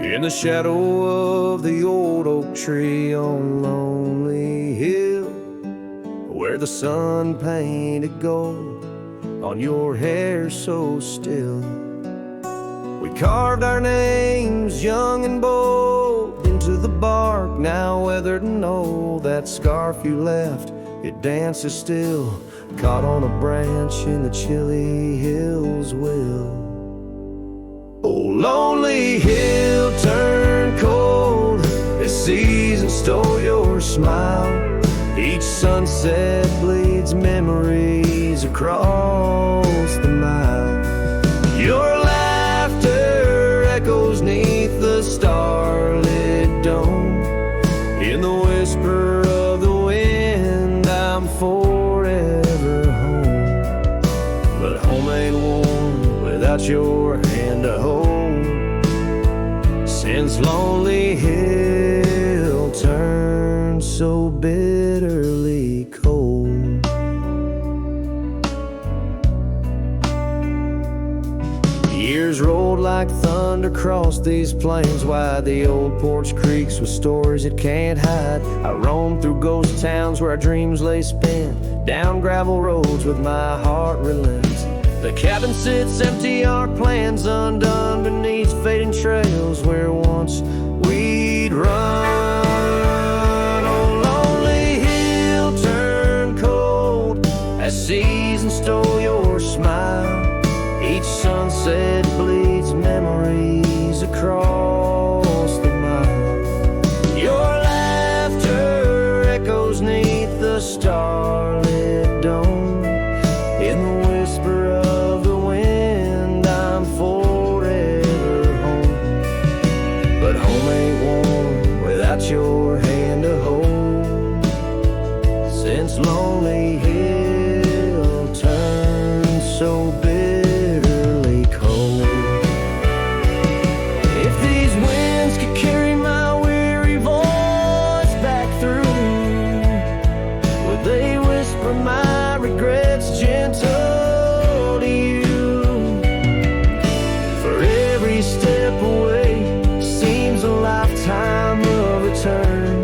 In the shadow of the old oak tree on Lonely Hill, where the sun painted gold on your hair so still, we carved our names young and bold into the bark, now weathered and old. That scarf you left, it dances still, caught on a branch in the chilly hills will. Oh, lonely hill turned cold as season stole your smile. Each sunset bleeds memories across the mile. Your laughter echoes neath the starlit dome. In the whisper of the wind, I'm forever home. But home ain't warm without your hand to hold. Since Lonely Hill turned so bitterly cold. Years rolled like thunder across these plains wide, the old porch creaks with stories it can't hide. I roamed through ghost towns where our dreams lay spent, down gravel roads with my heart relents. The cabin sits empty, our plans undone beneath fading trails where once we'd run. Oh, lonely hill turned cold as season stole your smile. Each sunset bleeds memories across the mile. Your laughter echoes neath the starlit dome. In the whisper of the wind, I'm forever home. But home ain't warm without your hand to hold. Since Lonely Hill turned so bitterly cold. If these winds could carry my weary voice back through, would they whisper my regrets gentle to you? For every step away seems a lifetime of return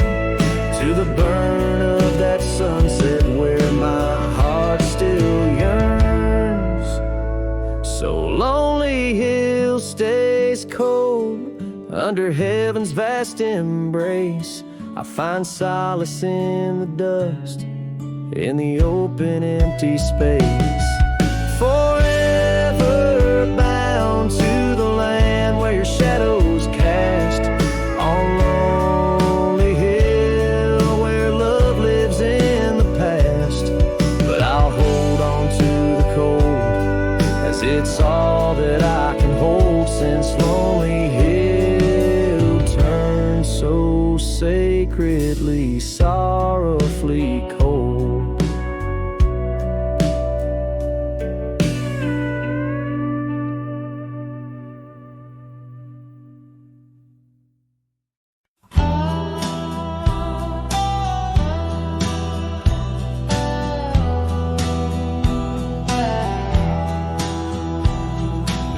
to the burn of that sunset where my heart still yearns. So Lonely Hill stays cold under heaven's vast embrace. I find solace in the dust, in the open empty space. Forever bound to the land where your shadows cast. On Lonely Hill where love lives in the past. But I'll hold on to the cold as it's all that I can hold. Since Lonely Hill turned so sacredly, sorrowfully cold.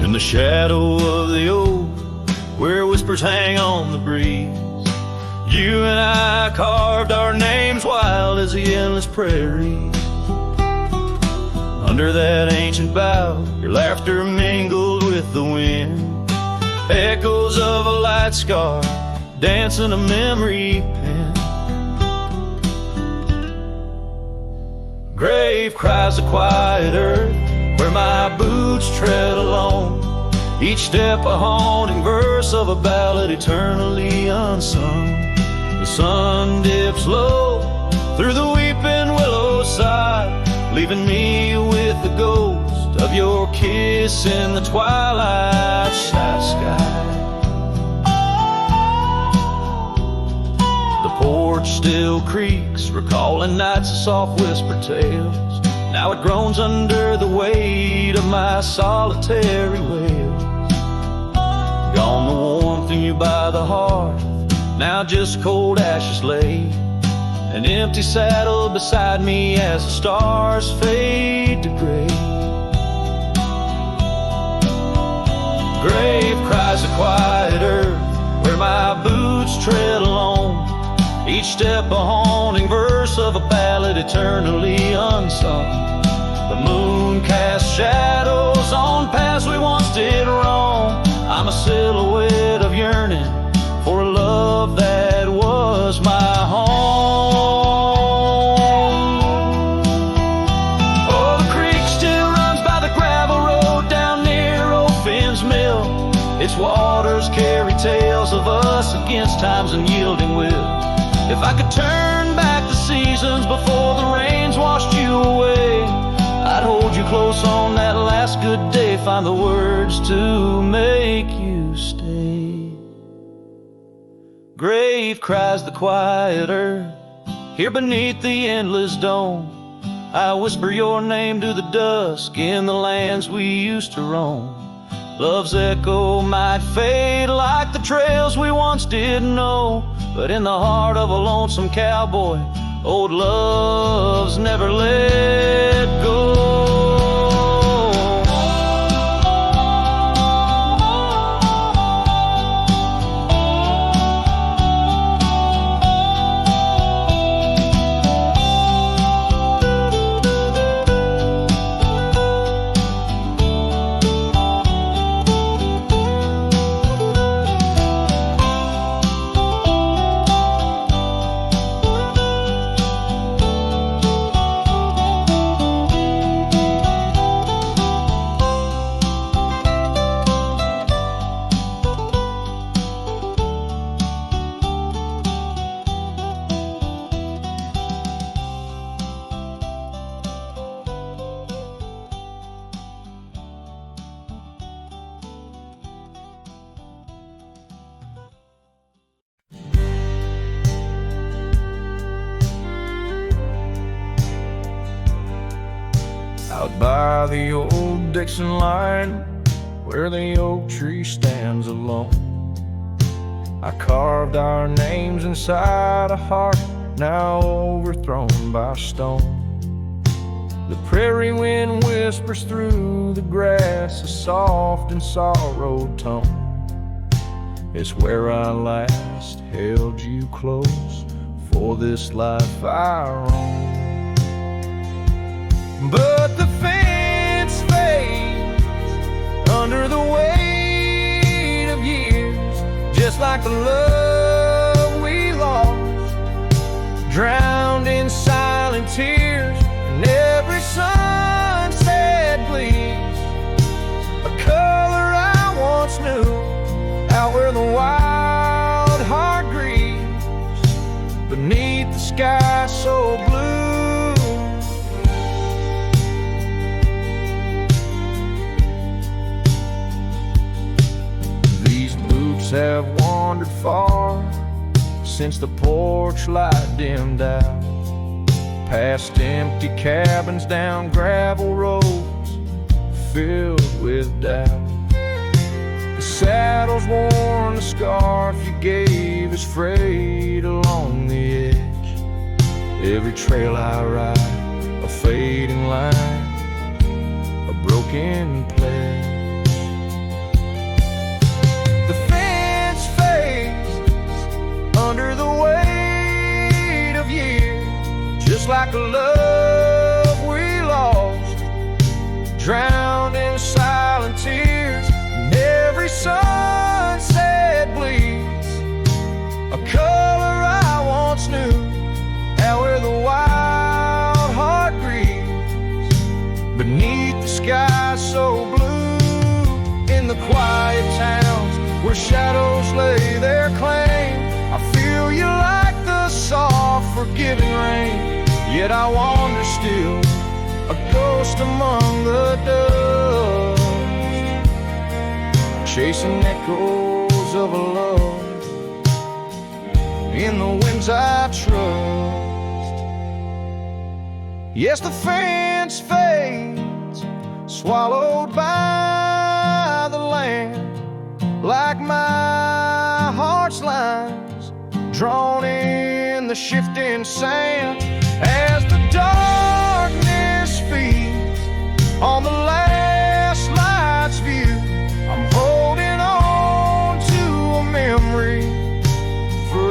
In the shadow of the oak, where whispers hang on the breeze, you and I carved our names wild as the endless prairies. Under that ancient bough, your laughter mingled with the wind, echoes of a light scar dancing a memory pen. Grave cries the quiet earth where my boots tread alone, each step a haunting verse of a ballad eternally unsung. The sun dips low through the weeping willow side, leaving me with the ghost of your kiss in the twilight sky. The porch still creaks, recalling nights of soft whispered tales. Now it groans under the weight of my solitary wails. Gone the warmth in you by the hearth, now just cold ashes lay. An empty saddle beside me as the stars fade to gray. Grave cries the quiet earth tread alone. Each step a haunting verse of a ballad eternally unsung. The moon casts shadows on paths we once did wrong. I'm a silhouette of yearning for a love that was my home. Oh, the creek still runs by the gravel road down near old Finn's mill. Its waters carry tales of us against time's unyielding will. If I could turn back the seasons before the rains washed you away, I'd hold you close on that last good day, find the words to make you stay. Grave cries the quiet earth, here beneath the endless dome. I whisper your name to the dusk in the lands we used to roam. Love's echo might fade like the trails we once did know, but in the heart of a lonesome cowboy, old love's never let go. Out by the old Dixon line, where the oak tree stands alone, I carved our names inside a heart now overthrown by stone. The prairie wind whispers through the grass a soft and sorrowed tone. It's where I last held you close for this life I roam. But the fence fades under the weight of years, just like the love we lost, drowned in silent tears. And every sunset bleeds a color I once knew, out where the wild heart grieves beneath the sky so blue. Have wandered far since the porch light dimmed out, past empty cabins, down gravel roads filled with doubt. The saddle's worn, the scarf you gave is frayed along the edge. Every trail I ride, a fading line, a broken pledge. Under the weight of years, just like a love we lost, drowned in silent tears. And every sunset bleeds a color I once knew, out where the wild heart grieves beneath the sky so blue. In the quiet towns where shadows lay their claim, I feel you like the soft, forgiving rain. Yet I wander still, a ghost among the dust, chasing echoes of a love in the winds I trust. Yes, the fence fades, swallowed by the land, like my heart's lines drawn in the shifting sand. As the darkness feeds on the last light's view, I'm holding on to a memory for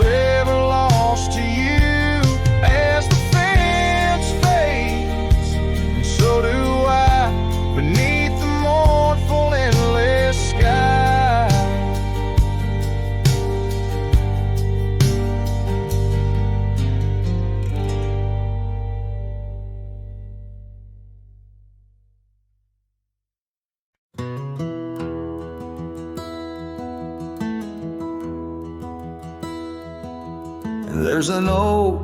There's an oak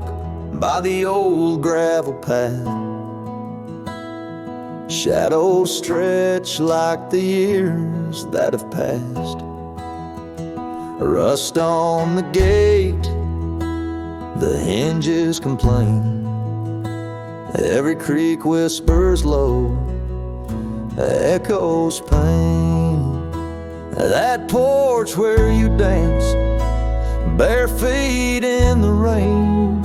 by the old gravel path. Shadows stretch like the years that have passed. Rust on the gate, the hinges complain. Every creak whispers low, echoes pain. That porch where you danced, bare feet in the rain.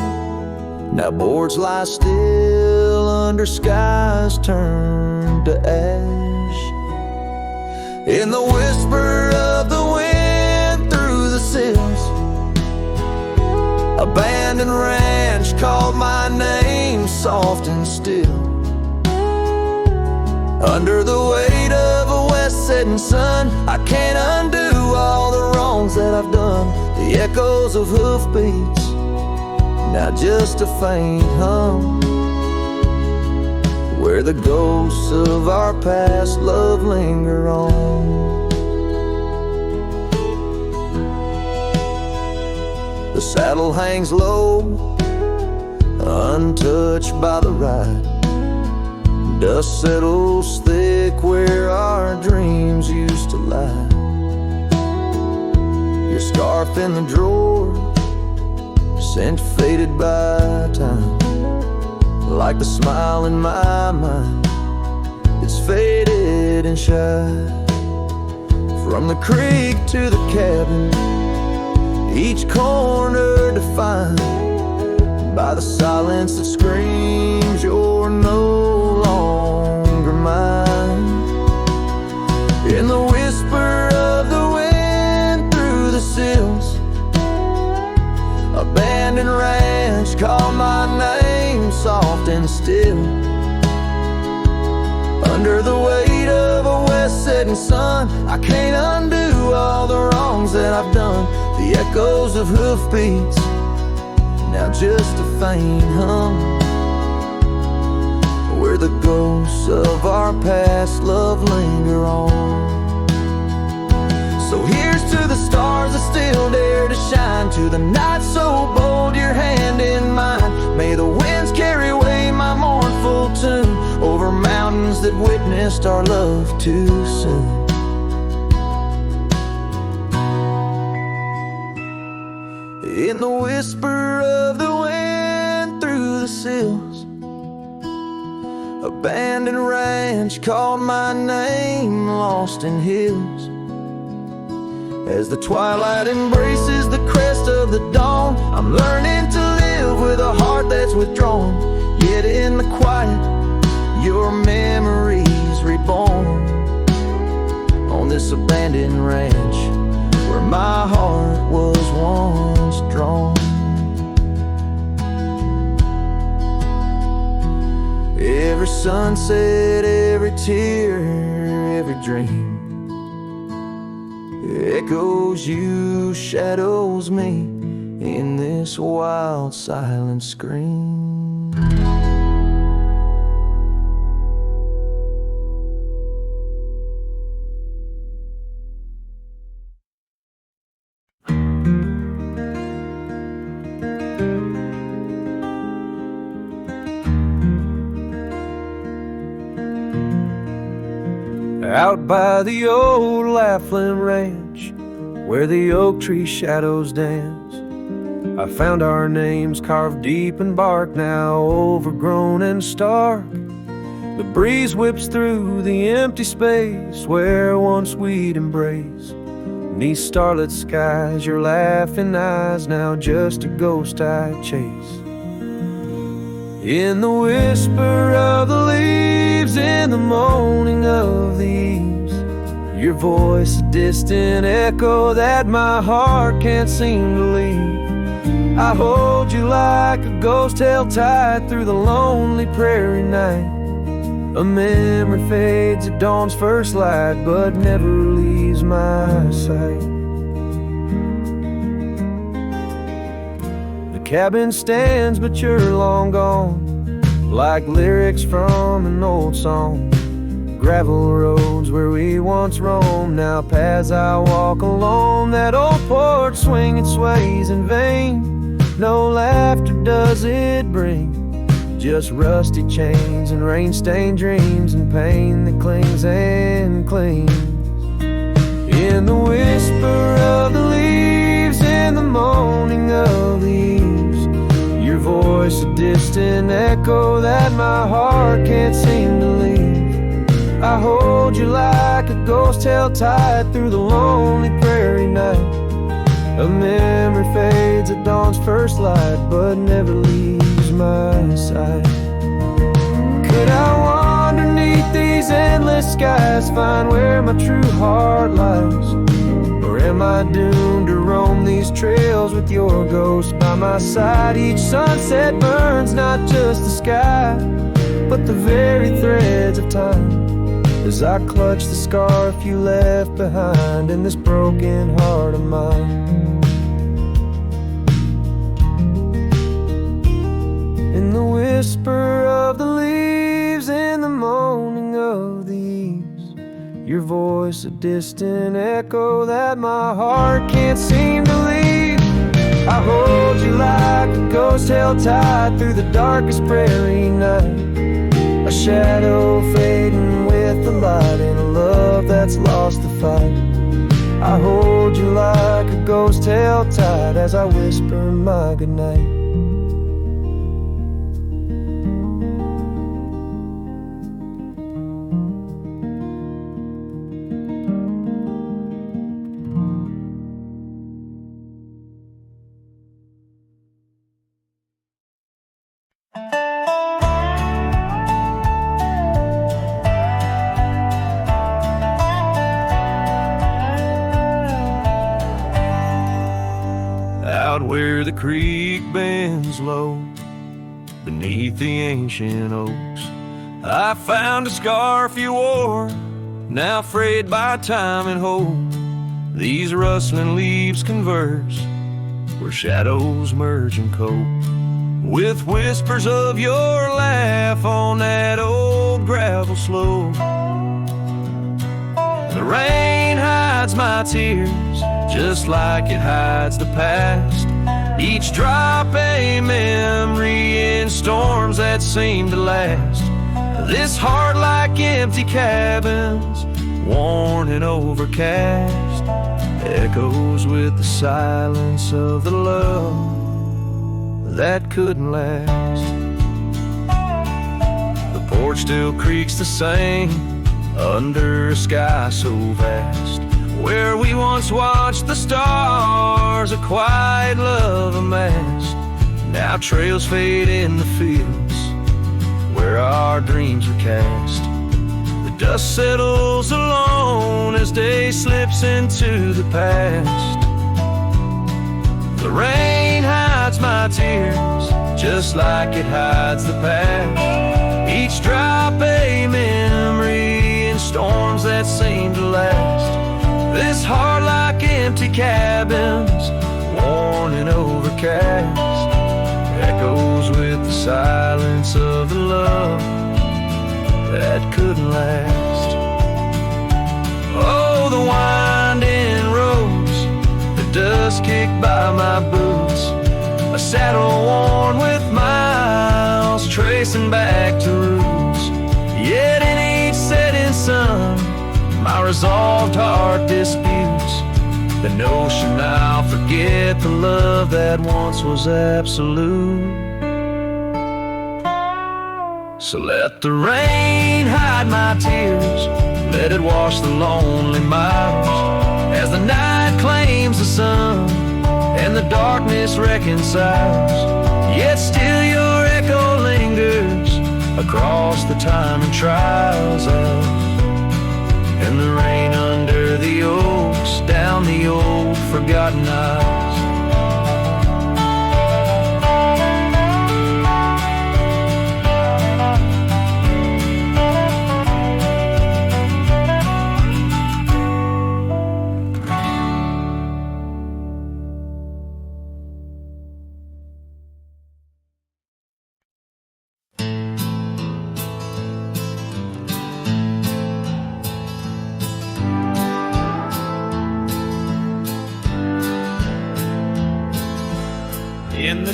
Now boards lie still under skies turned to ash. In the whisper of the wind through the sills, abandoned ranch called my name soft and still. Under the weight of a west setting sun, I can't undo all the wrongs that I've done. The echoes of hoofbeats, now just a faint hum, where the ghosts of our past love linger on. The saddle hangs low, untouched by the ride. Dust settles thick where our dreams used to lie. Your scarf in the drawer, scent faded by time. Like the smile in my mind, it's faded and shy. From the creek to the cabin, each corner defined by the silence that screams you're no longer mine. In the whisper of the wind through the sills, abandoned ranch call my name soft and still. Under the weight of a west setting sun, I can't undo all the wrongs that I've done. The echoes of hoofbeats, now just a faint hum, where the ghosts of our past love linger on. So here's to the stars that still dare to shine, to the night so bold your hand in mine. May the winds carry away my mournful tune over mountains that witnessed our love too soon. In the whisper of the wind through the sills, abandoned ranch called my name lost in hills. As the twilight embraces the crest of the dawn, I'm learning to live with a heart that's withdrawn. Yet in the quiet, your memories reborn. On this abandoned ranch, where my heart was once drawn. Every sunset, every tear, every dream echoes you, shadows me in this wild silent scream. Out by the old Laughlin Ranch, where the oak tree shadows dance, I found our names carved deep in bark, now overgrown and stark. The breeze whips through the empty space where once we'd embrace. Beneath starlit skies, your laughing eyes, now just a ghost I chase. In the whisper of the leaves, in the moaning of the eaves, your voice a distant echo that my heart can't seem to leave. I hold you like a ghost held tight through the lonely prairie night. A memory fades at dawn's first light, but never leaves my sight. The cabin stands, but you're long gone, like lyrics from an old song. Gravel roads where we once roamed, now paths I walk alone. That old porch swing, it sways in vain. No laughter does it bring, just rusty chains and rain-stained dreams and pain that clings and clings. In the whisper of the leaves, in the moaning of the eaves, your voice a distant echo that my heart can't seem to leave. I hold you like a ghost held tight through the lonely prairie night. A memory fades at dawn's first light, but never leaves my sight. Could I wander beneath these endless skies, find where my true heart lies? Or am I doomed to roam these trails with your ghost by my side? Each sunset burns not just the sky, but the very threads of time, as I clutch the scarf you left behind in this broken heart of mine. In the whisper of the leaves, in the moaning of the eaves, your voice a distant echo that my heart can't seem to leave. I hold you like a ghost held tight through the darkest prairie night, a shadow fading with the light in a love that's lost the fight. I hold you like a ghost held tight as I whisper my goodnight. Where the creek bends low beneath the ancient oaks, I found a scarf you wore, now frayed by time and hope. These rustling leaves converse where shadows merge and cope, with whispers of your laugh on that old gravel slope. The rain hides my tears just like it hides the past, each drop a memory in storms that seem to last. This heart like empty cabins, worn and overcast, echoes with the silence of the love that couldn't last. The porch still creaks the same under a sky so vast, where we once watched the stars, a quiet love amassed. Now trails fade in the fields where our dreams were cast. The dust settles alone as day slips into the past. The rain hides my tears just like it hides the past, each drop a memory in storms that seem to last. This heart like empty cabins, worn and overcast, echoes with the silence of the love that couldn't last. Oh, the winding roads, the dust kicked by my boots, a saddle worn with miles, tracing back to roots. Yet in each setting sun, my resolved heart disputes the notion I'll forget the love that once was absolute. So let the rain hide my tears, let it wash the lonely miles, as the night claims the sun and the darkness reconciles. Yet still your echo lingers across the time and trials of, and the rain under the oaks, down the old forgotten aisles.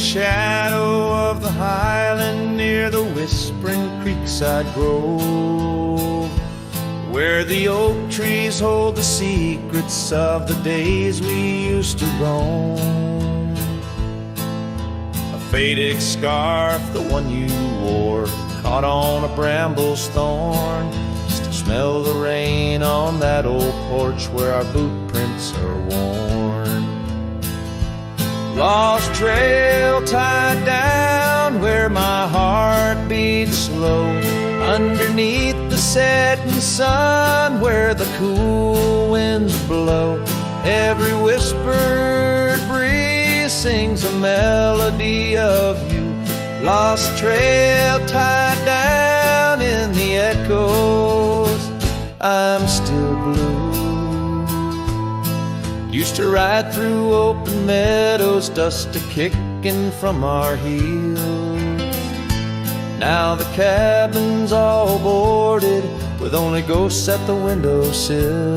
shadow of the highland near the whispering creekside grove, where the oak trees hold the secrets of the days we used to roam. A faded scarf, the one you wore, caught on a bramble's thorn. Still smell the rain on that old porch where our boot prints are worn. Lost trail tied down where my heart beats slow, underneath the setting sun where the cool winds blow. Every whispered breeze sings a melody of you. Lost trail tied down in the echoes, I'm still blue. Used to ride through open meadows, dust a-kicking from our heels. Now the cabin's all boarded with only ghosts at the windowsill.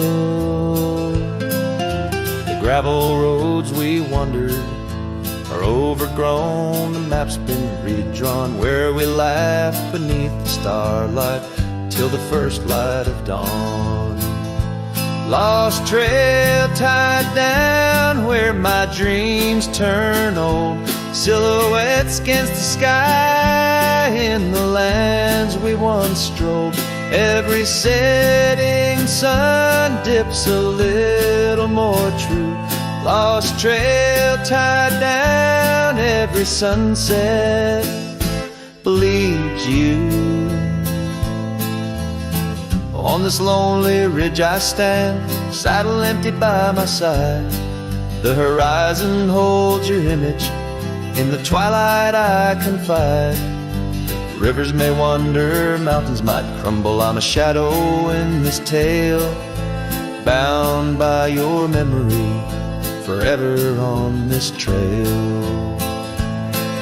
The gravel roads we wandered are overgrown, the map's been redrawn, where we laughed beneath the starlight till the first light of dawn. Lost trail tied down where my dreams turn old, silhouettes against the sky in the lands we once strolled. Every setting sun dips a little more true. Lost trail tied down, every sunset bleeds you. On this lonely ridge I stand, saddle empty by my side. The horizon holds your image, in the twilight I confide. Rivers may wander, mountains might crumble, I'm a shadow in this tale, bound by your memory, forever on this trail.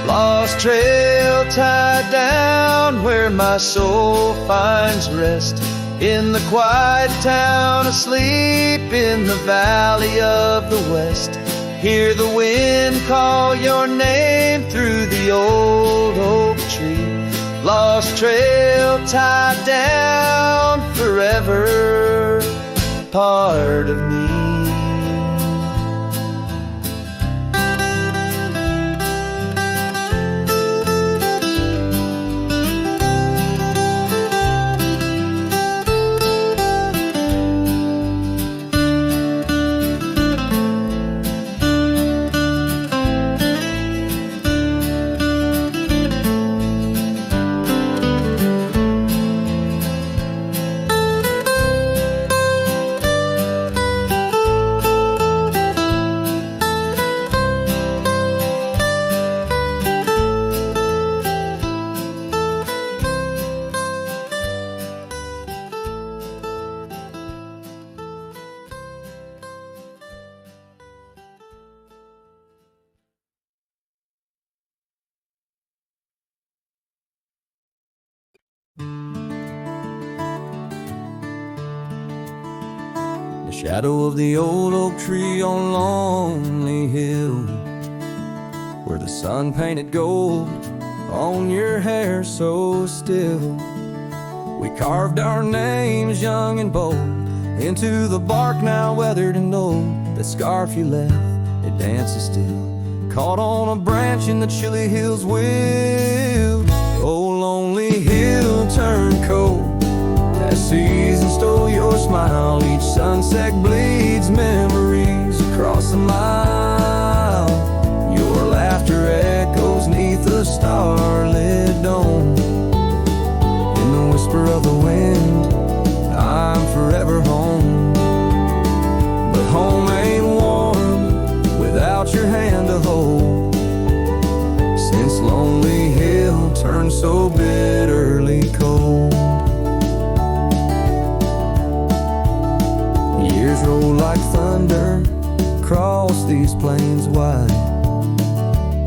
Lost trail tied down where my soul finds rest, in the quiet town asleep in the valley of the west. Hear the wind call your name through the old oak tree. Lost trail tied down, forever part of me. The shadow of the old oak tree on Lonely Hill, where the sun painted gold on your hair so still. We carved our names young and bold into the bark now weathered and old. That scarf you left, it dances still, caught on a branch in the chilly hills will. Oh, lonely hill turned cold as season stole your smile. Each sunset bleeds memories across the mile. Your laughter echoes neath the starlit dome. In the whisper of the wind, I'm forever home. But home ain't warm without your hand to hold. Since Lonely Hill turned so bitterly cold. Years roll like thunder across these plains wide.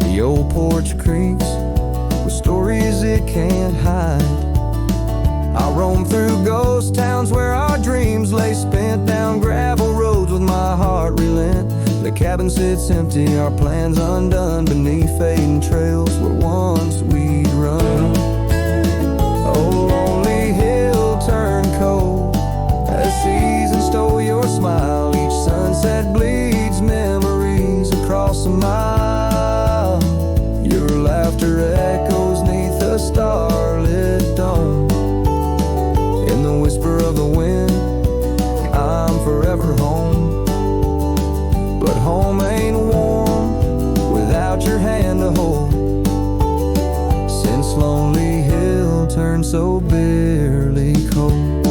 The old porch creaks with stories it can't hide. I roam through ghost towns where our dreams lay spent, down gravel roads with my heart relent. The cabins soon sits empty, our plans undone beneath fading trails where once we'd run. Oh, lonely hill turned cold as seasons stole your smile. Each sunset bleeds memories across a mile. Your laughter echoes neath a starlit dome. In the whisper of the wind, I'm forever home. But home ain't warm without your hand to hold. Since Lonely Hill turned so bitterly cold.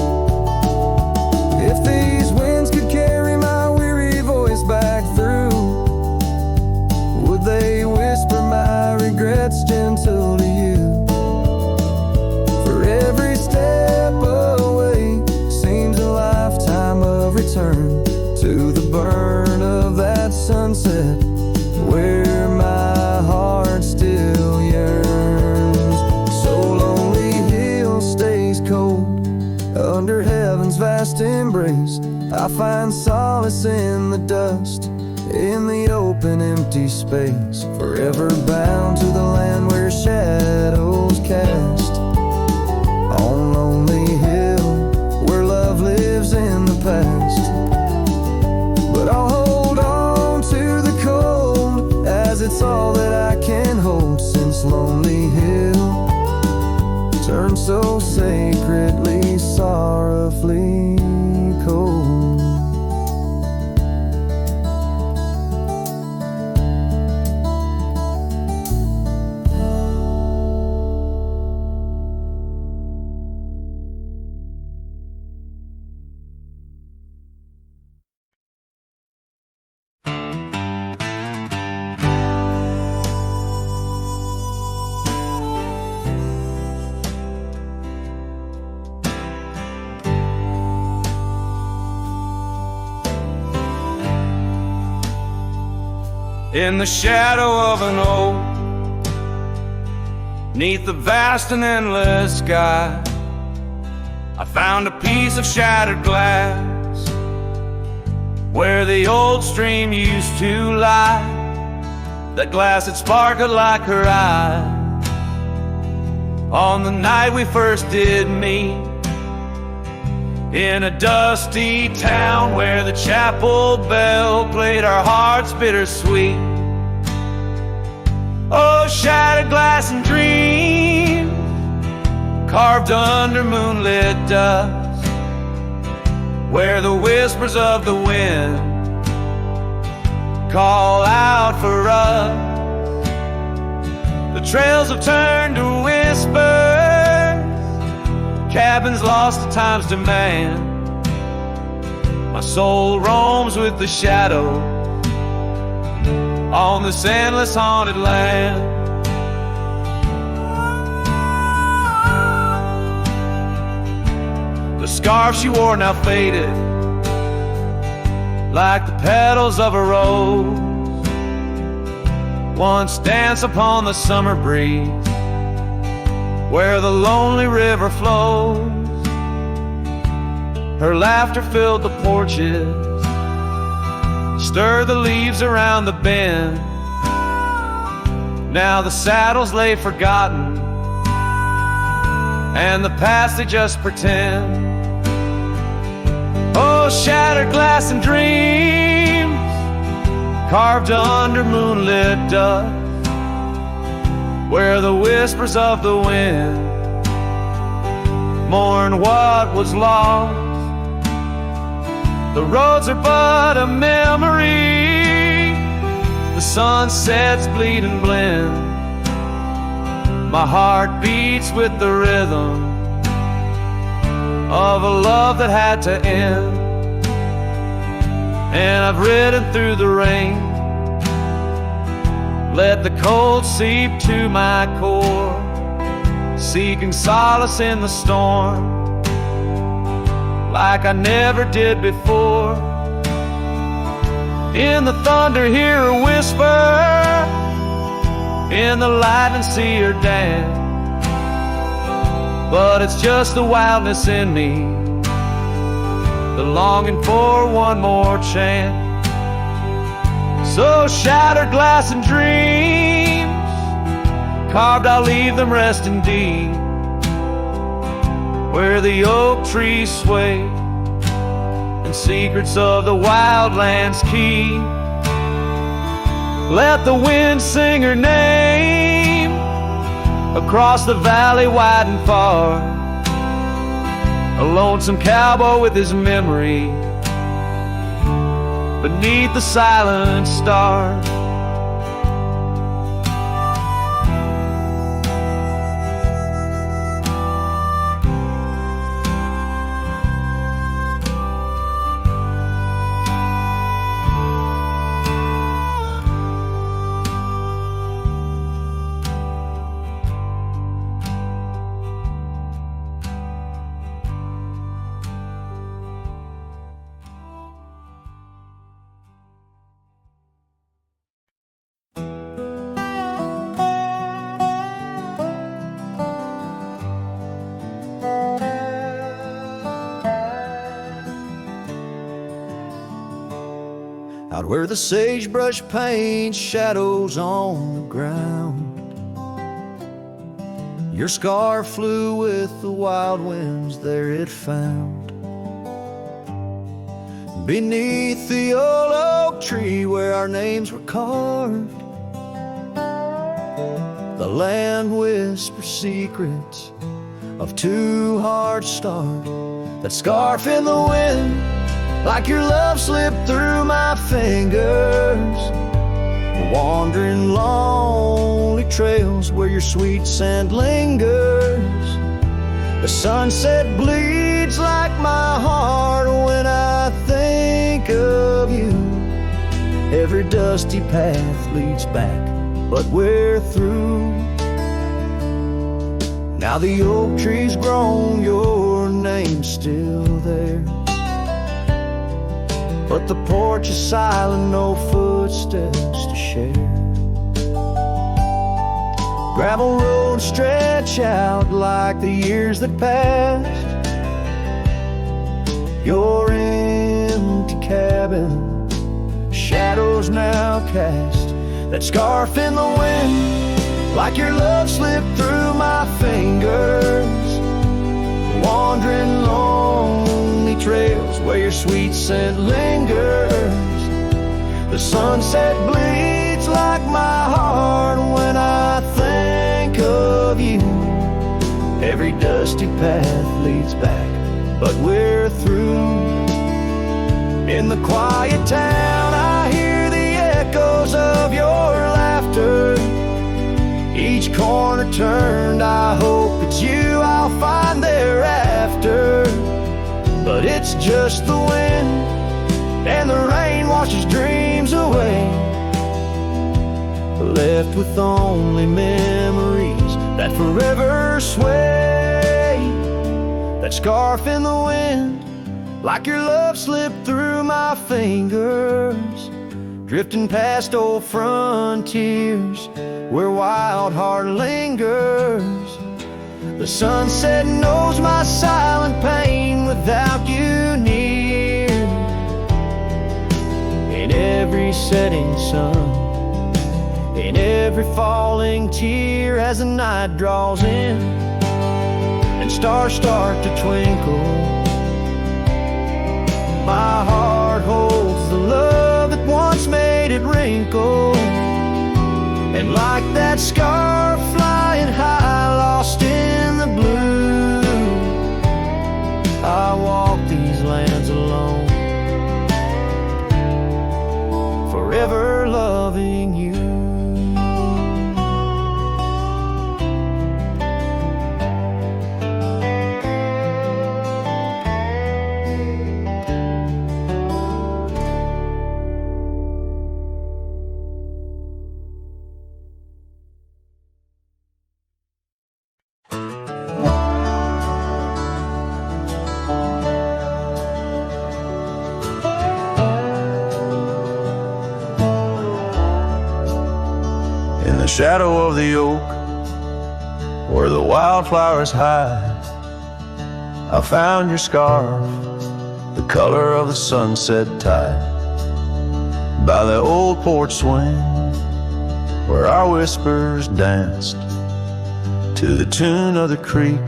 If these winds could carry my weary voice back through, would they whisper my regrets gentle to you? For every step away seems a lifetime of return to the burn of that sunset where my heart still yearns. So Lonely Hill stays cold under heaven's vast embrace. I find solace in the dust, in the open empty space, forever bound to the land where shadows cast. On Lonely Hill, where love lives in the past. But I'll hold on to the cold, as it's all that I can hold. Since Lonely Hill turned so sacredly, sorrowfully cold. In the shadow of an oak, 'neath the vast and endless sky, I found a piece of shattered glass where the old stream used to lie. That glass had sparkled like her eyes on the night we first did meet, in a dusty town where the chapel bell played our hearts bittersweet. Oh, shattered glass and dreams carved under moonlit dust, where the whispers of the wind call out for us. The trails have turned to whispers, cabins lost to time's demand. My soul roams with the shadow on this endless haunted land. The scarf she wore now faded, like the petals of a rose once danced upon the summer breeze, where the lonely river flows. Her laughter filled the porches, stirred the leaves around the bend. Now the saddles lay forgotten, and the past they just pretend. Oh, shattered glass and dreams carved under moonlit dust, where the whispers of the wind mourn what was lost. The roads are but a memory, the sunsets bleed and blend. My heart beats with the rhythm of a love that had to end. And I've ridden through the rain, let the cold seep to my core, seeking solace in the storm like I never did before. In the thunder hear her whisper, in the lightning see her dance. But it's just the wildness in me, the longing for one more chance. So shattered glass and dreams carved, I'll leave them resting deep where the oak trees sway and secrets of the wildlands keep. Let the wind sing her name across the valley wide and far, a lonesome cowboy with his memory beneath the silent stars. Out where the sagebrush paints shadows on the ground, your scar flew with the wild winds, there it found. Beneath the old oak tree where our names were carved, the land whispers secrets of two hearts starved. That scarf in the wind, like your love slipped through my fingers, wandering lonely trails where your sweet scent lingers. The sunset bleeds like my heart when I think of you. Every dusty path leads back, but we're through. Now the oak tree's grown, your name's still there, but the porch is silent, no footsteps to share. Gravel roads stretch out like the years that passed. Your empty cabin, shadows now cast. That scarf in the wind, like your love slipped through my fingers, wandering lonely trails where your sweet scent lingers. The sunset bleeds like my heart when I think of you. Every dusty path leads back, but we're through. In the quiet town I hear the echoes of your laughter. Each corner turned, I hope it's you I'll find thereafter. But it's just the wind, and the rain washes dreams away, left with only memories that forever sway. That scarf in the wind, like your love slipped through my fingers, drifting past old frontiers where wild heart lingers. The sunset knows my silent pain without you near. In every setting sun, in every falling tear, as the night draws in and stars start to twinkle, my heart holds the love that once made it wrinkle. And like that scarf flying high, lost in the blue, I walk these lands alone, forever loving you. Shadow of the oak, where the wildflowers hide, I found your scarf, the color of the sunset tide. by the old porch swing where our whispers danced to the tune of the creek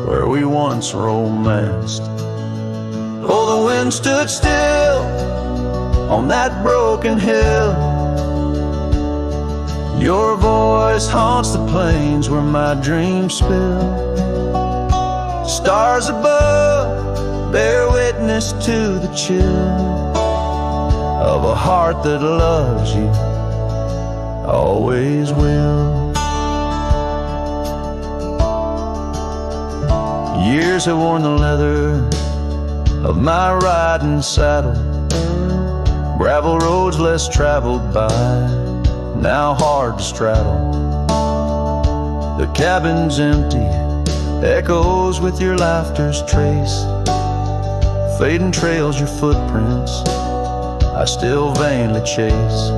where we once romanced. Oh, the wind stood still on that broken hill. Your voice haunts the plains where my dreams spill. Stars above bear witness to the chill of a heart that loves you, always will. Years have worn the leather of my riding saddle, gravel roads less traveled by, now hard to straddle. The cabin's empty, echoes with your laughter's trace, fading trails your footprints I still vainly chase.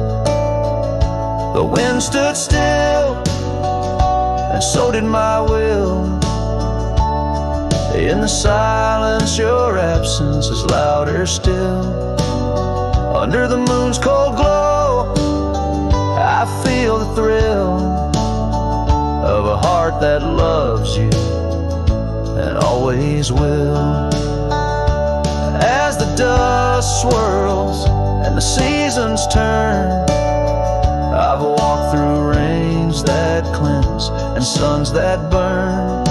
The wind stood still, and so did my will. In the silence, your absence is louder still. Under the moon's cold glow, I feel the thrill of a heart that loves you and always will. As the dust swirls and the seasons turn, I've walked through rains that cleanse and suns that burn.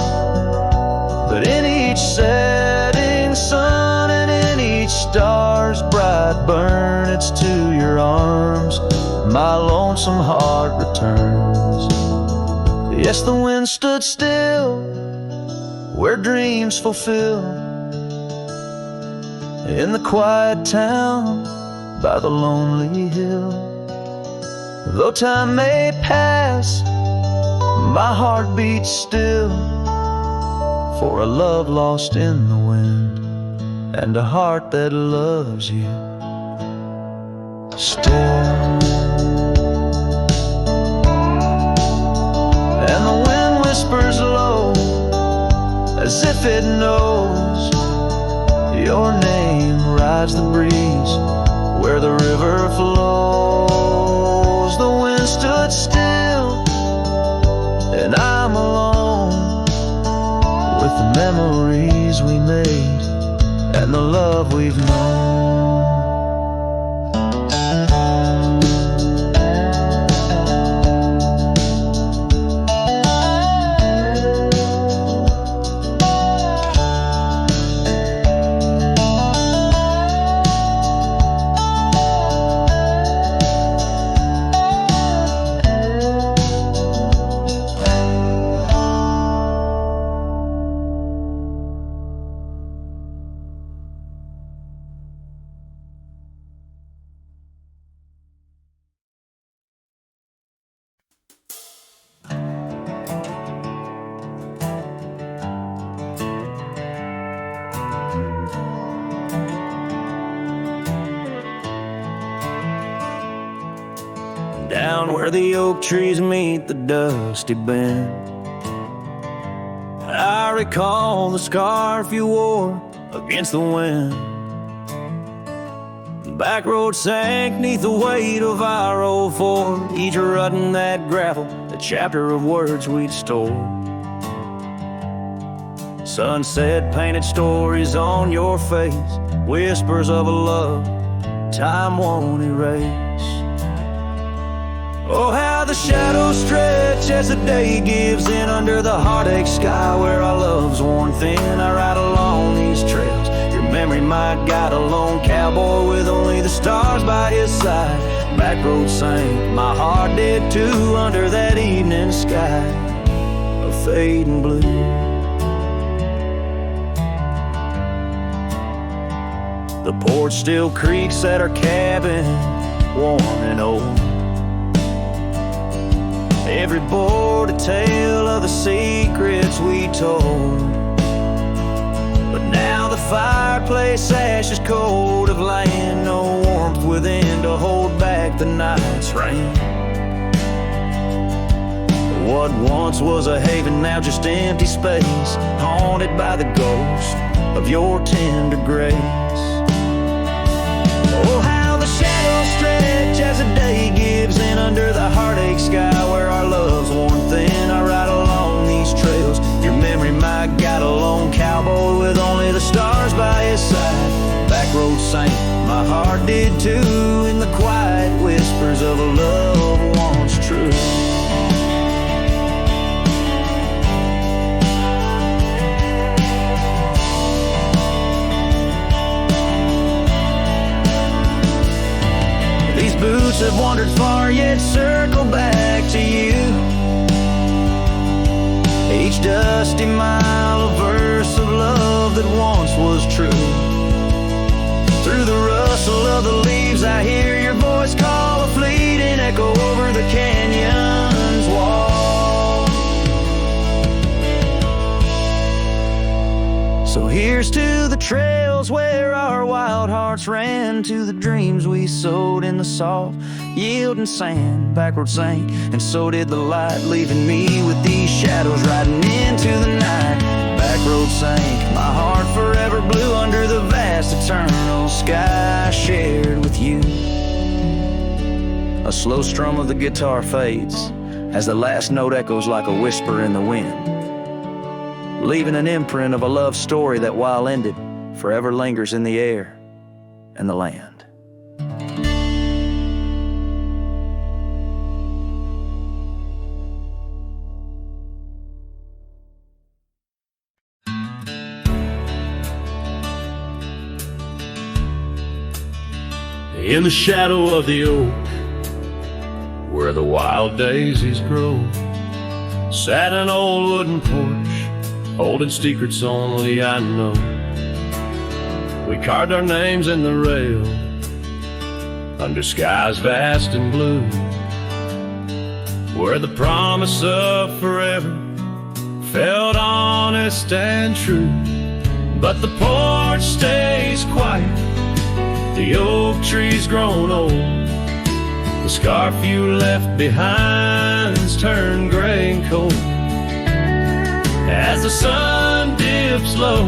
But in each setting sun and in each star's bright burn, it's to your arms my lonesome heart returns. Yes, the wind stood still where dreams fulfill, in the quiet town by the lonely hill. Though time may pass, my heart beats still, for a love lost in the wind and a heart that loves you still. And the wind whispers low as if it knows your name rides the breeze where the river flows. The wind stood still and I'm alone with the memories we made and the love we've known. Down where the oak trees meet the dusty bend, I recall the scarf you wore against the wind. The back road sank neath the weight of our old Ford, each rut in that gravel, a chapter of words we'd stored. Sunset painted stories on your face, whispers of a love time won't erase. Oh, how the shadows stretch as the day gives in under the heartache sky where our love's worn thin. I ride along these trails, your memory might guide a lone cowboy with only the stars by his side. Back road sank, my heart did too, under that evening sky of fading blue. The porch still creaks at our cabin, warm and old. Every board a tale of the secrets we told. But now the fireplace ash is cold of laying no warmth within to hold back the night's rain. What once was a haven now just empty space, haunted by the ghost of your tender grace. Oh, how the shadows under the heartache sky where our love's worn thin. I ride along these trails. Your memory might guide a lone cowboy with only the stars by his side. Back road saint, my heart did too, in the quiet whispers of a love once true. These boots have wandered far, yet circle back to you. Each dusty mile, a verse of love that once was true. Through the rustle of the leaves, I hear your voice call a fleeting echo over the canyon's wall. So here's to the trails where our wild hearts ran, to the dreams we sowed in the soft, yielding sand. Backward sank, and so did the light, leaving me with these shadows riding into the night. Back road sank, my heart forever blue under the vast eternal sky shared with you. A slow strum of the guitar fades as the last note echoes like a whisper in the wind, leaving an imprint of a love story that, while ended, forever lingers in the air and the land. In the shadow of the oak, where the wild daisies grow, sat an old wooden porch, holding secrets only I know. We carved our names in the rail, under skies vast and blue, where the promise of forever felt honest and true. But the porch stays quiet, the oak tree's grown old, the scarf you left behind's turned gray and cold. As the sun dips low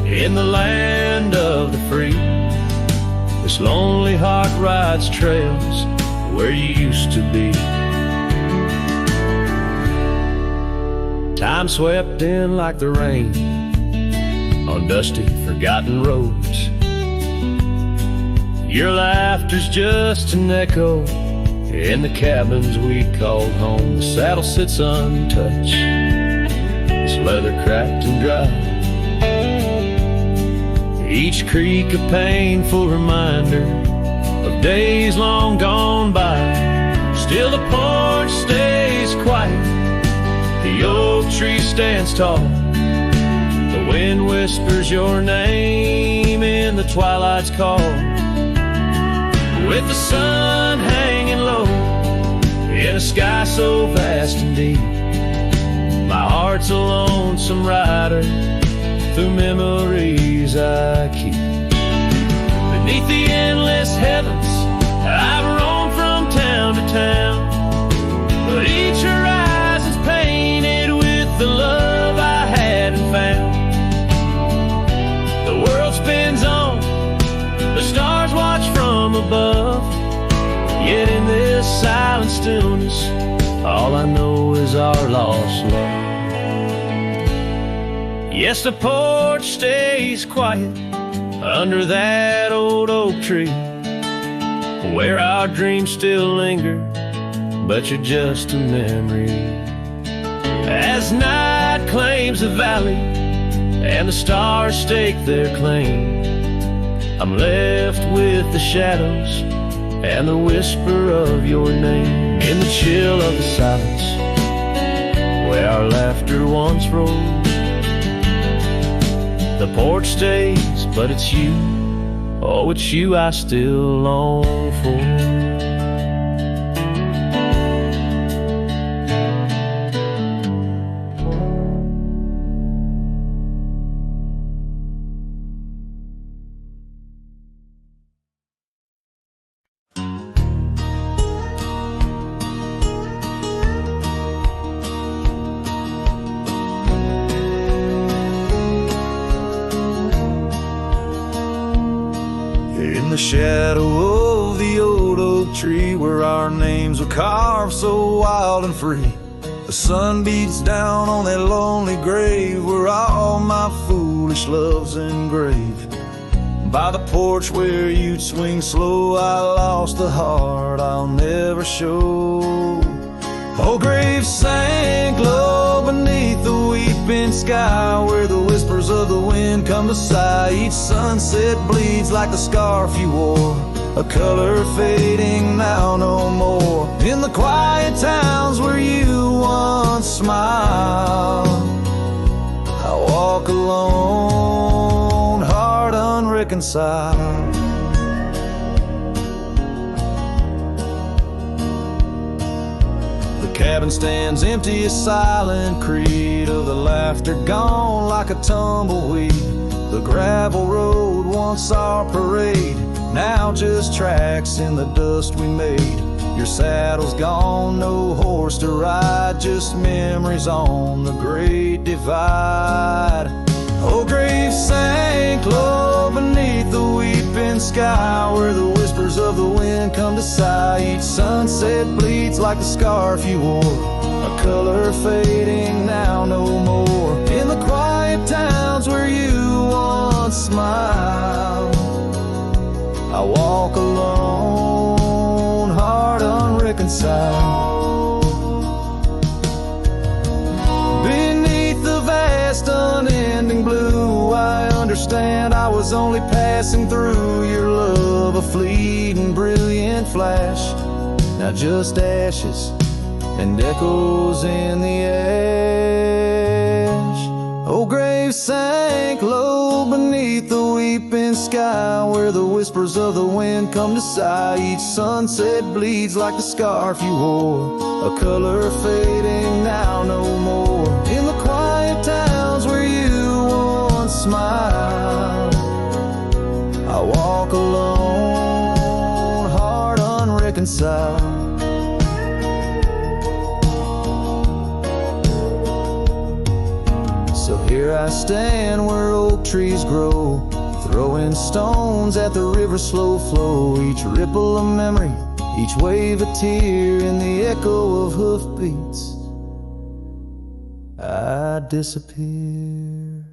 in the land of the free, this lonely heart rides trails where you used to be. Time swept in like the rain on dusty, forgotten roads. Your laughter's just an echo in the cabins we called home. The saddle sits untouched, its leather cracked and dry, each creak a painful reminder of days long gone by. Still the porch stays quiet, the oak tree stands tall, the wind whispers your name in the twilight's call. With the sun hanging low in a sky so vast and deep, my heart's a lonesome rider through memories I keep. Beneath the endless heavens, I've roamed from town to town, but each horizon's painted with the love I hadn't found. The world spins on, the stars watch from above, yet in this silent stillness, all I know is our lost love. Yes, the porch stays quiet under that old oak tree, where our dreams still linger, but you're just a memory. As night claims the valley and the stars stake their claim, I'm left with the shadows and the whisper of your name. In the chill of the silence, where our laughter once rolled, the porch stays, but it's you, oh, it's you I still long for. In the shadow of the old oak oak tree where our names were carved so wild and free. The sun beats down on that lonely grave where all my foolish love's engraved. By the porch where you'd swing slow, I lost the heart I'll never show. Oh, grave sank low beneath the weeping sky, where the whispers of the wind come to sigh. Each sunset bleeds like the scarf you wore, a color fading now no more. In the quiet towns where you once smiled, I walk alone, heart unreconciled. The cabin stands empty, a silent creed of the laughter gone like a tumbleweed. The gravel road, once our parade, now just tracks in the dust we made. Your saddle's gone, no horse to ride, just memories on the great divide. Oh, grave sank low beneath the weeping sky, where the whispers of the wind come to sigh. Each sunset bleeds like the scarf you wore, a color fading now no more. In the quiet towns where you once smiled, I walk alone, heart unreconciled. Beneath the vast unending blue, I understand I was only passing through. Your love a fleeting brilliant flash, now just ashes and echoes in the ash. Oh, grave sank low beneath the weeping sky, where the whispers of the wind come to sigh. Each sunset bleeds like the scarf you wore, a color fading now no more. In the quiet towns where you once smiled, I walk alone, heart unreconciled. So here I stand where oak trees grow, throwing stones at the river's slow flow. Each ripple a memory, each wave a tear, in the echo of hoofbeats I disappear.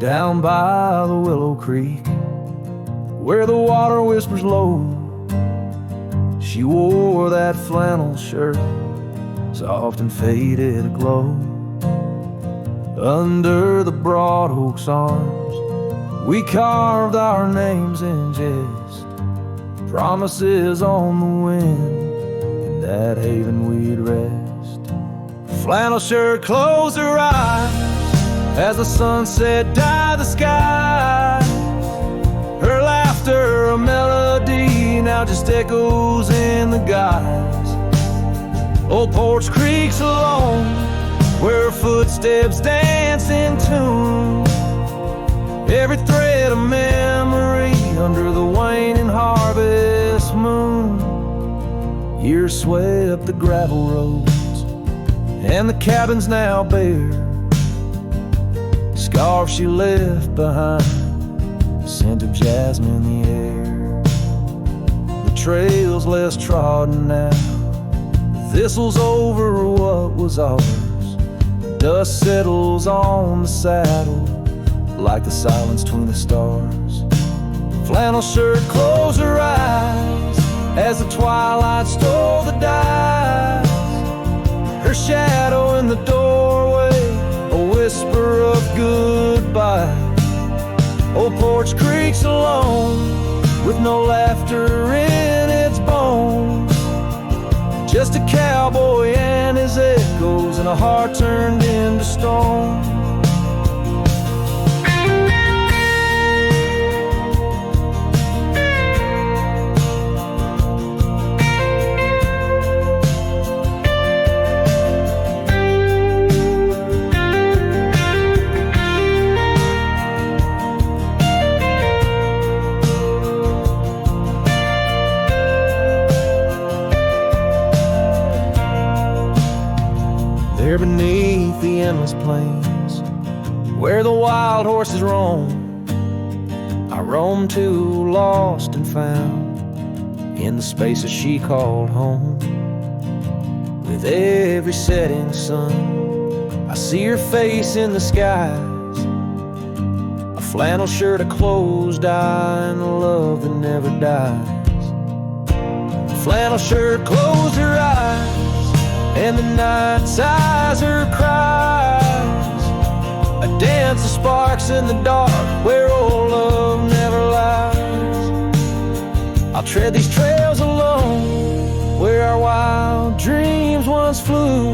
Down by the Willow Creek, where the water whispers low, she wore that flannel shirt, soft and faded aglow. Under the broad oak's arms, we carved our names in jest, promises on the wind, in that haven we'd rest. Flannel shirt closed her eyes as the sunset dyed the sky. Her laughter a melody, now just echoes in the guise. Old porch creaks alone, where her footsteps dance in tune. Every thread a memory under the waning harvest moon. Years swept the gravel roads, and the cabin's now bare. Scarf she left behind, scent of jasmine in the air. The trail's less trodden now, thistles over what was ours. Dust settles on the saddle like the silence between the stars. Flannel shirt closed her eyes as the twilight stole the dice. Her shadow in the doorway, a whisper of goodbye. Old porch creaks alone, with no laughter in its bones. Just a cowboy and his echoes, and a heart turned into stone. There beneath the endless plains where the wild horses roam, I roam too, lost and found in the spaces she called home. With every setting sun, I see her face in the skies, a flannel shirt, a closed eye, and a love that never dies. Flannel shirt closed her eyes, and the night sighs her cries. A dance of sparks in the dark where old love never lies. I'll tread these trails alone where our wild dreams once flew,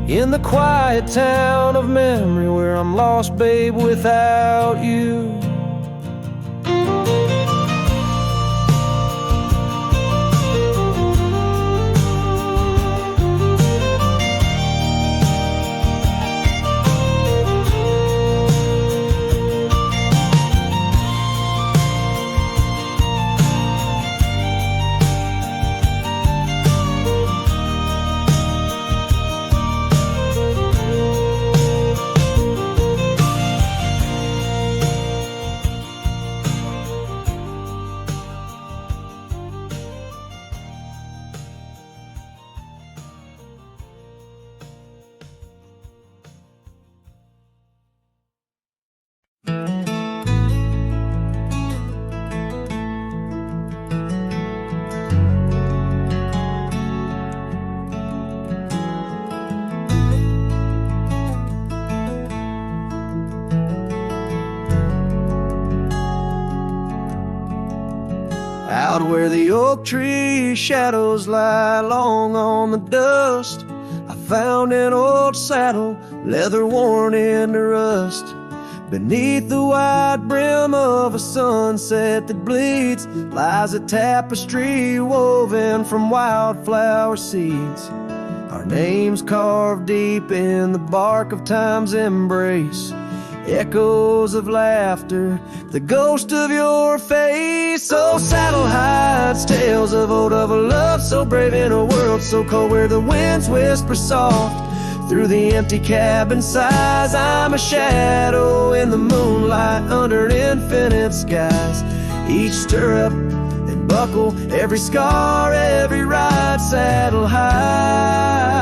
in the quiet town of memory where I'm lost, babe, without you. Out where the oak tree shadows lie long on the dust, I found an old saddle, leather worn into rust. Beneath the wide brim of a sunset that bleeds lies a tapestry woven from wildflower seeds. Our names carved deep in the bark of time's embrace, echoes of laughter, the ghost of your face. Oh, saddle hides tales of old, of a love so brave in a world so cold, where the winds whisper soft through the empty cabin sighs. I'm a shadow in the moonlight under infinite skies. Each stirrup and buckle, every scar, every ride, saddle hides.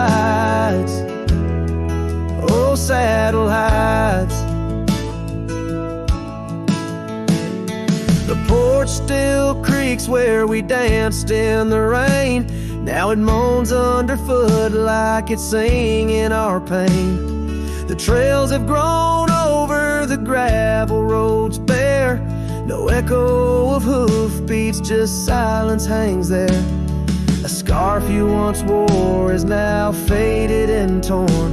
Oh, saddle hides. The porch still creaks where we danced in the rain. Now it moans underfoot like it's singing our pain. The trails have grown over the gravel roads bare. No echo of hoofbeats, just silence hangs there. A scarf you once wore is now faded and torn,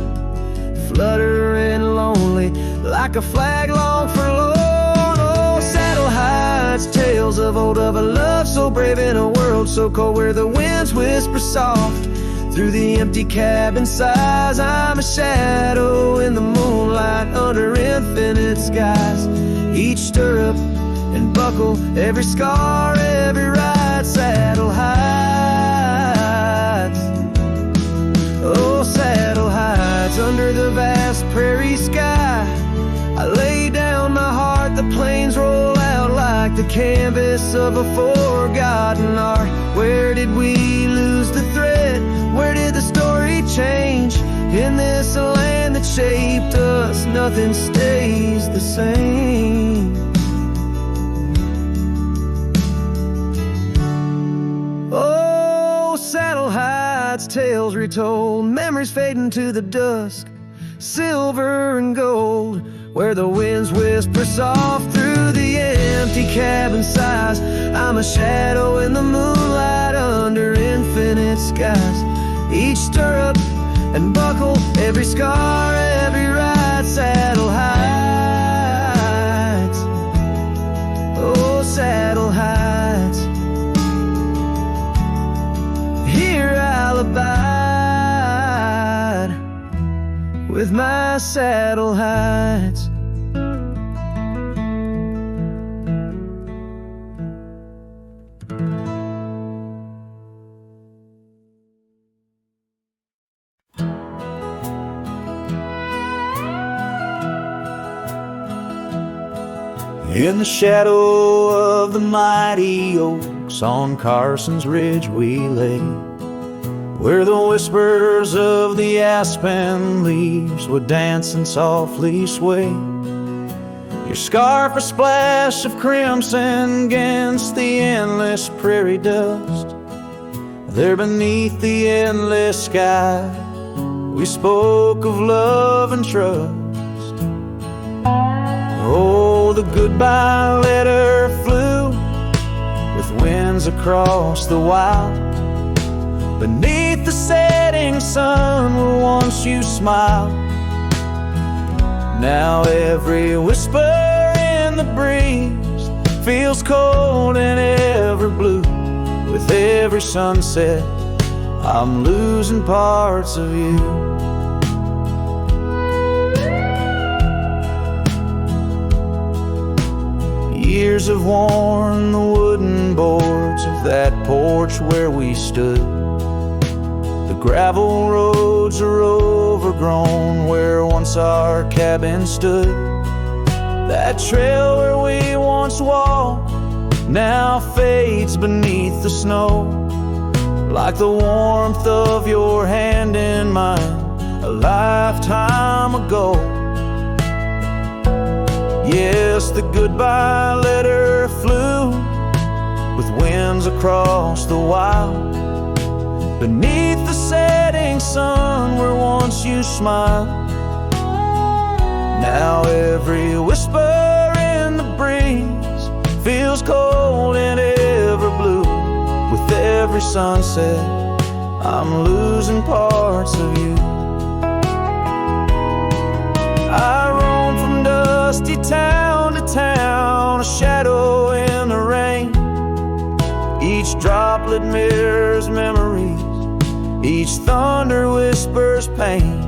fluttering lonely like a flag long forlorn. Saddle hides tales of old, of a love so brave in a world so cold, where the winds whisper soft through the empty cabin sighs. I'm a shadow in the moonlight under infinite skies. Each stirrup and buckle, every scar, every ride, saddle hides. Oh, saddle hides under the vast prairie sky. I lay down my heart, the plains roll out like the canvas of a forgotten art. Where did we lose the thread? Where did the story change? In this land that shaped us, nothing stays the same. Oh, saddle hides, tales retold, memories fading to the dusk, silver and gold, where the winds whisper soft through the empty cabin sighs. I'm a shadow in the moonlight under infinite skies. Each stirrup and buckle, every scar, every ride, saddle hides. Oh, saddle hides. Here I'll abide with my saddle hides. In the shadow of the mighty oaks on Carson's Ridge we lay, where the whispers of the aspen leaves would dance and softly sway. Your scarf a splash of crimson against the endless prairie dust. There beneath the endless sky we spoke of love and trust. Oh, the goodbye letter flew with winds across the wild. Beneath the setting sun where once you smiled. Now every whisper in the breeze feels cold and ever blue. With every sunset I'm losing parts of you. Years have worn the wooden boards of that porch where we stood. The gravel roads are overgrown where once our cabin stood. That trail where we once walked now fades beneath the snow, like the warmth of your hand in mine a lifetime ago. Yes, the goodbye letter flew with winds across the wild. Beneath the setting sun where once you smiled. Now every whisper in the breeze feels cold and ever blue. With every sunset I'm losing parts of you. I roam from dusty town to town, a shadow in the rain. Each droplet mirrors memories, each thunder whispers pain.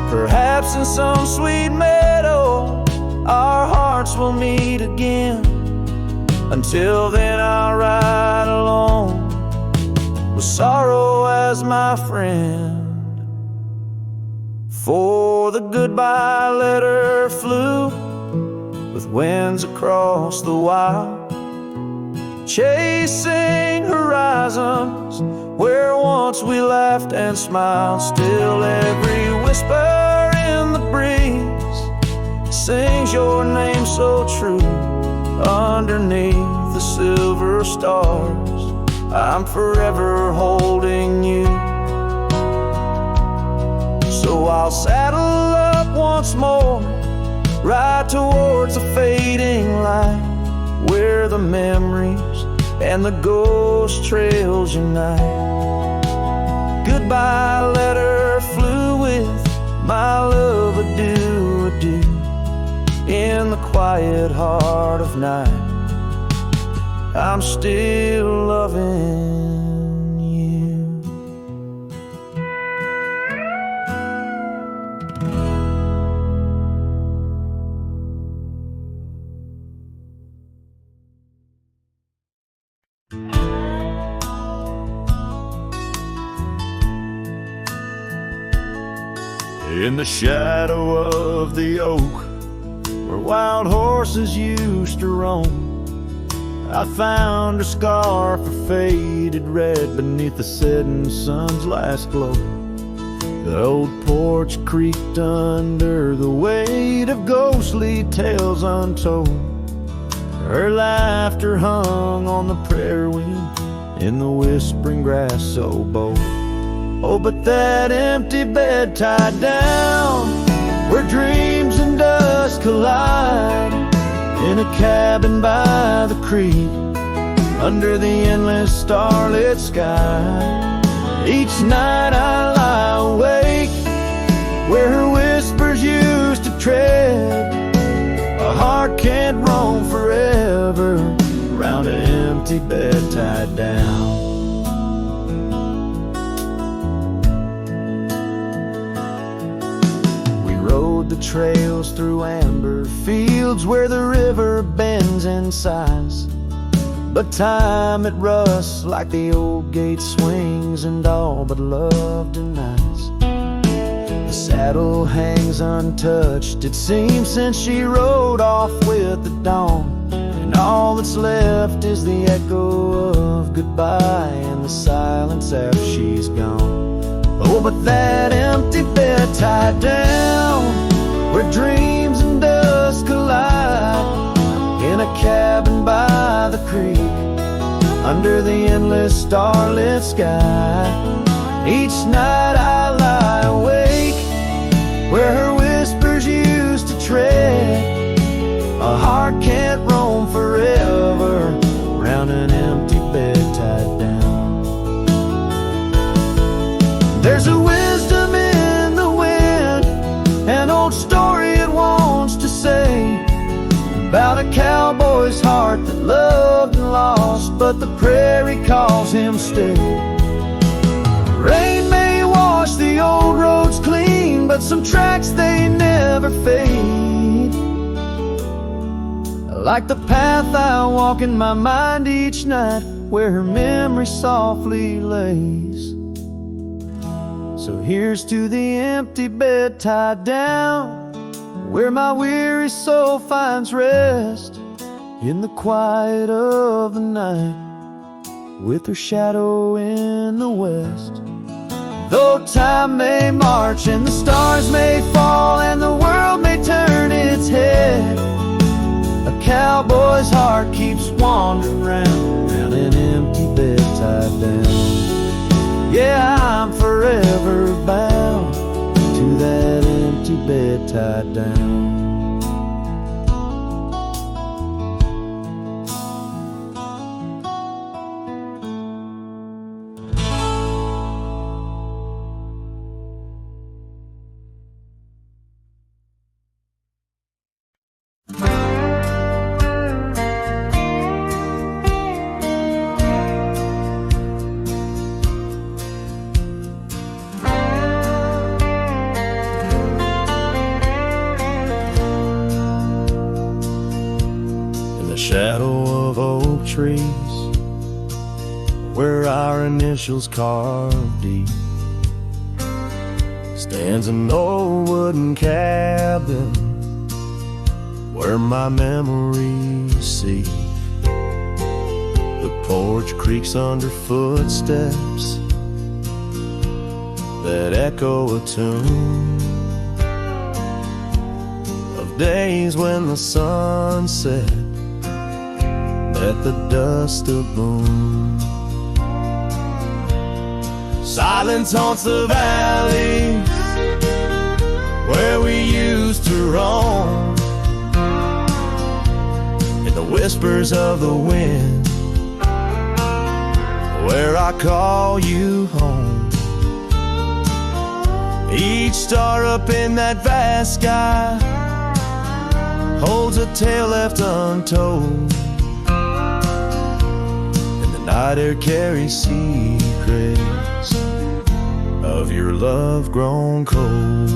Perhaps in some sweet meadow our hearts will meet again. Until then I'll ride alone with sorrow as my friend. For the goodbye letter flew with winds across the wild, chasing horizons where once we laughed and smiled. Still every whisper in the breeze sings your name so true. Underneath the silver stars I'm forever holding you. So I'll saddle up once more, ride towards a fading light, where the memories and the ghost trails unite. Goodbye letter flew with my love, adieu, adieu. In the quiet heart of night I'm still loving you. In the shadow of the oak where wild horses used to roam, I found a scarf of faded red beneath the setting sun's last glow. The old porch creaked under the weight of ghostly tales untold. Her laughter hung on the prairie wind in the whispering grass so bold. Oh, but that empty bed tied down where dreams and dust collide, in a cabin by the creek under the endless starlit sky. Each night I lie awake where her whispers used to tread. A heart can't roam forever around an empty bed tied down. The trails through amber fields where the river bends and sighs, but time it rusts like the old gate swings and all but love denies. The saddle hangs untouched, it seems, since she rode off with the dawn. And all that's left is the echo of goodbye and the silence after she's gone. Oh, but that empty bed tied down, where dreams and dust collide, in a cabin by the creek, under the endless starlit sky. Each night I lie awake, where her whispers used to tread. A heart can't roam forever round an empty bed tied down. There's a wisdom in the wind, an old story it wants to say, about a cowboy's heart that loved and lost, but the prairie calls him stay. Rain may wash the old roads clean, but some tracks they never fade. Like the path I walk in my mind each night, where her memory softly lays. So here's to the empty bed tied down, where my weary soul finds rest, in the quiet of the night, with her shadow in the west. Though time may march and the stars may fall and the world may turn its head, a cowboy's heart keeps wandering round an empty bed tied down. Yeah, I'm forever bound to that empty bed tied down. Shadow of oak trees, where our initials carved deep, stands an old wooden cabin where my memories seep. The porch creaks under footsteps that echo a tune of days when the sun set at the dust of moon. Silence haunts the valleys where we used to roam, in the whispers of the wind where I call you home. Each star up in that vast sky holds a tale left untold. Night air carries secrets of your love grown cold.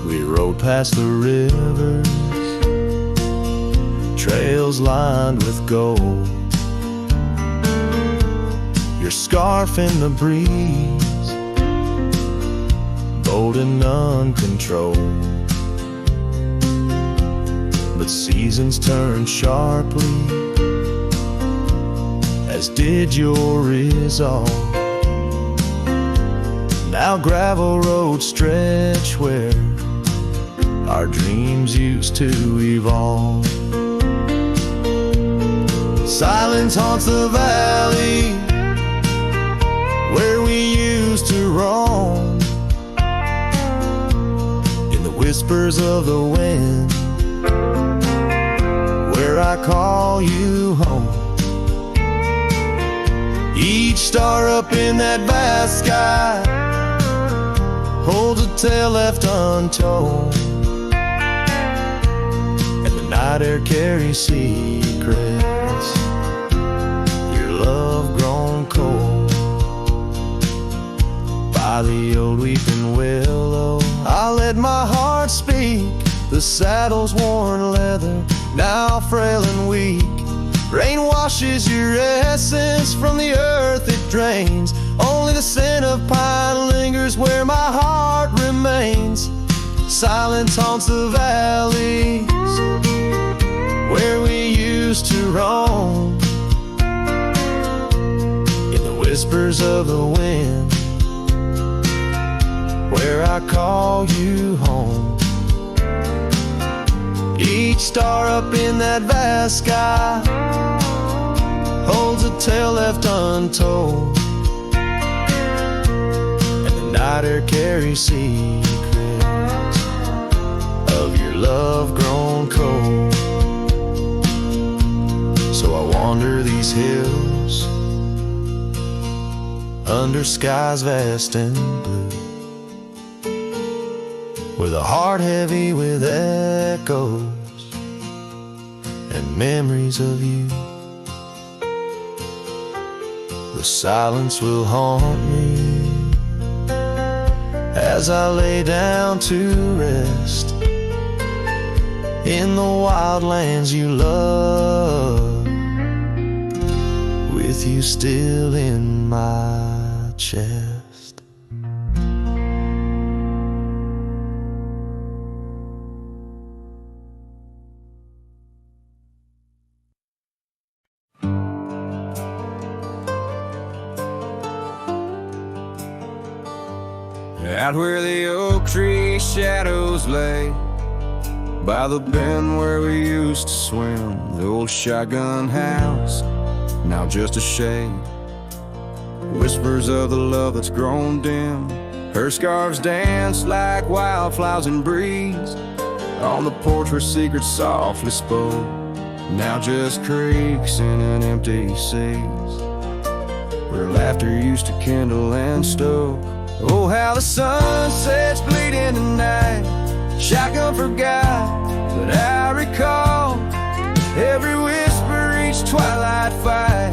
We rode past the rivers, trails lined with gold. Your scarf in the breeze, bold and uncontrolled. But seasons turn sharply, as did your resolve. Now gravel roads stretch where our dreams used to evolve. Silence haunts the valley where we used to roam, in the whispers of the wind where I call you home. Each star up in that vast sky holds a tale left untold, and the night air carries secrets, your love grown cold. By the old weeping willow I let my heart speak, the saddle's worn leather now frail and weak, Rain washes your essence, from the earth it drains. Only the scent of pine lingers where my heart remains. Silence haunts the valleys where we used to roam. In the whispers of the wind, where I call you home. Each star up in that vast sky holds a tale left untold, and the night air carries secrets of your love grown cold. So I wander these hills under skies vast and blue, with a heart heavy with echoes and memories of you. The silence will haunt me as I lay down to rest in the wild lands you love, with you still in my chest. Out where the oak tree shadows lay, by the bend where we used to swim, the old shotgun house, now just a shade. Whispers of the love that's grown dim, her scarves dance like wildflowers in breeze. On the porch where secrets softly spoke, now just creaks in an empty seas, where laughter used to kindle and stoke. Oh, how the sun sets bleeding tonight. Shotgun forgot, but I recall every whisper, each twilight fight.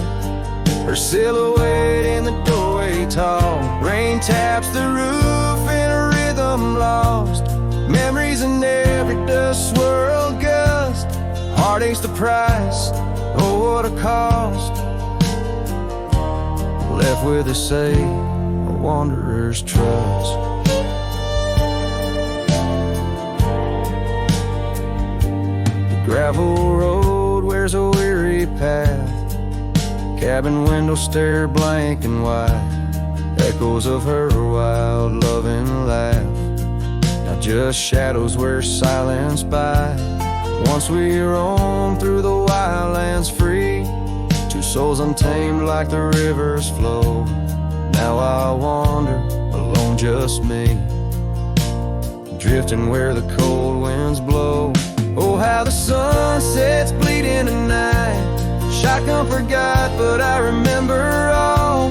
Her silhouette in the doorway tall. Rain taps the roof in a rhythm lost. Memories in every dust swirled gust. Heartache's the price, oh what a cost. Left with a say, a wanderer's trust. The gravel road wears a weary path. Cabin window stare blank and white. Echoes of her wild loving laugh. Now just shadows where silence bites. Once we roam through the wildlands free, two souls untamed like the river's flow. Now I wander alone, just me, drifting where the cold winds blow. Oh, how the sun sets bleeding tonight. Shotgun forgot, but I remember all.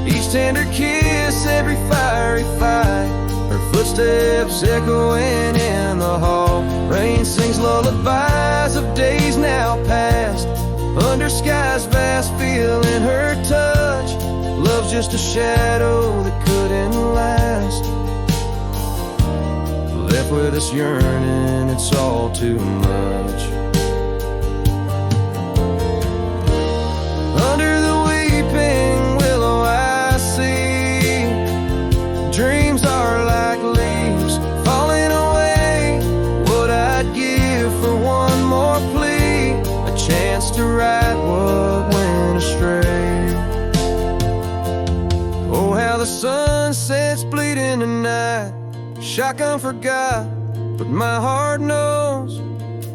Each tender kiss, every fiery fight. Her footsteps echoing in the hall. Rain sings lullabies of days now past. Under skies vast, feeling her touch. Love's just a shadow that couldn't last. Left with us yearning, it's all too much. Under the weeping willow I see dreams are like leaves falling away. What I'd give for one more plea, a chance to right what went astray. Oh, how the sun sets bleeding tonight. Shotgun forgot, but my heart knows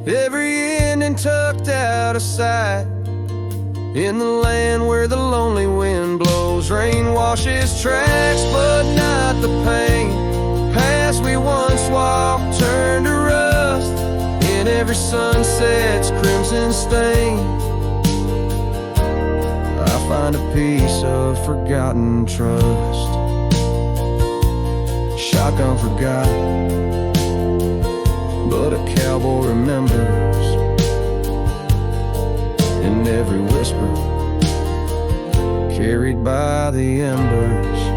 every ending tucked out of sight. In the land where the lonely wind blows, rain washes tracks, but not the pain. Paths we once walked turned to rust. In every sunset's crimson stain, I find a piece of forgotten trust. Shotgun forgot, but a cowboy remembers. In every whisper carried by the embers.